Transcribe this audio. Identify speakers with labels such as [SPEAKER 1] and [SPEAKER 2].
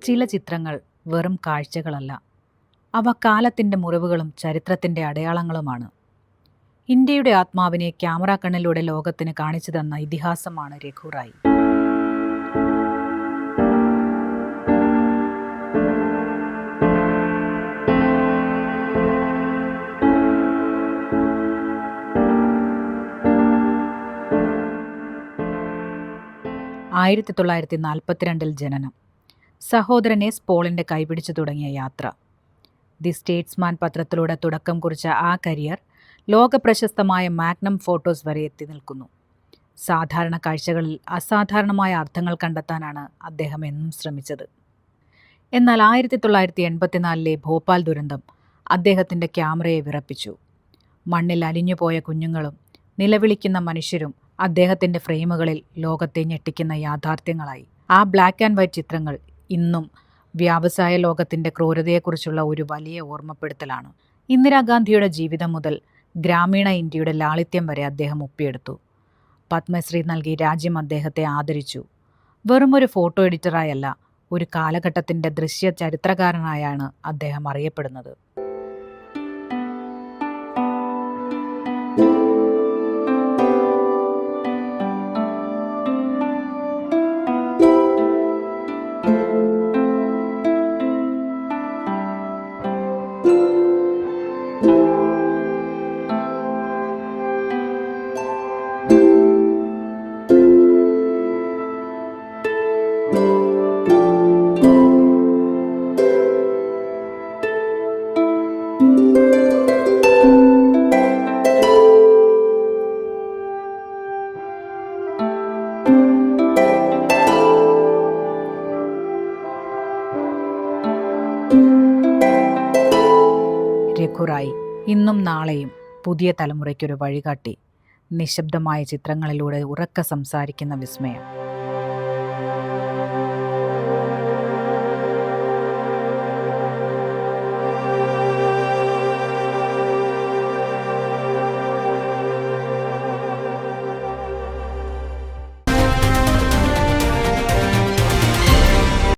[SPEAKER 1] ചില ചിത്രങ്ങൾ വെറും കാഴ്ചകളല്ല, അവ കാലത്തിൻ്റെ മുറിവുകളും ചരിത്രത്തിൻ്റെ അടയാളങ്ങളുമാണ്. ഇന്ത്യയുടെ ആത്മാവിനെ ക്യാമറ കണ്ണിലൂടെ ലോകത്തിന് കാണിച്ചു തന്ന ഇതിഹാസമാണ് രഘു റായ്. ആയിരത്തി 1942 ജനനം. സഹോദരൻ എസ് പോളിൻ്റെ കൈപിടിച്ചു തുടങ്ങിയ യാത്ര. ദി സ്റ്റേറ്റ്സ്മാൻ പത്രത്തിലൂടെ തുടക്കം കുറിച്ച ആ കരിയർ ലോകപ്രശസ്തമായ മാഗ്നം ഫോട്ടോസ് വരെ എത്തി നിൽക്കുന്നു. സാധാരണ കാഴ്ചകളിൽ അസാധാരണമായ അർത്ഥങ്ങൾ കണ്ടെത്താനാണ് അദ്ദേഹം എന്നും ശ്രമിച്ചത്. എന്നാൽ 1984 ഭോപ്പാൽ ദുരന്തം അദ്ദേഹത്തിൻ്റെ ക്യാമറയെ വിറപ്പിച്ചു. മണ്ണിൽ അലിഞ്ഞുപോയ കുഞ്ഞുങ്ങളും നിലവിളിക്കുന്ന മനുഷ്യരും അദ്ദേഹത്തിൻ്റെ ഫ്രെയിമുകളിൽ ലോകത്തെ ഞെട്ടിക്കുന്ന യാഥാർത്ഥ്യങ്ങളായി. ആ ബ്ലാക്ക് ആൻഡ് വൈറ്റ് ചിത്രങ്ങൾ ഇന്നും വ്യാവസായ ലോകത്തിൻ്റെ ക്രൂരതയെക്കുറിച്ചുള്ള ഒരു വലിയ ഓർമ്മപ്പെടുത്തലാണ്. ഇന്ദിരാഗാന്ധിയുടെ ജീവിതം മുതൽ ഗ്രാമീണ ഇന്ത്യയുടെ ലാളിത്യം വരെ അദ്ദേഹം ഒപ്പിയെടുത്തു. പത്മശ്രീ നൽകി രാജ്യം അദ്ദേഹത്തെ ആദരിച്ചു. വെറുമൊരു ഫോട്ടോ എഡിറ്ററായല്ല, ഒരു കാലഘട്ടത്തിൻ്റെ ദൃശ്യ ചരിത്രകാരനായാണ് അദ്ദേഹം അറിയപ്പെടുന്നത്. രഘു റായ് ഇന്നും നാളെയും പുതിയ തലമുറയ്ക്കൊരു വഴികാട്ടി. നിശബ്ദമായ ചിത്രങ്ങളിലൂടെ ഉറക്കെ സംസാരിക്കുന്ന വിസ്മയം.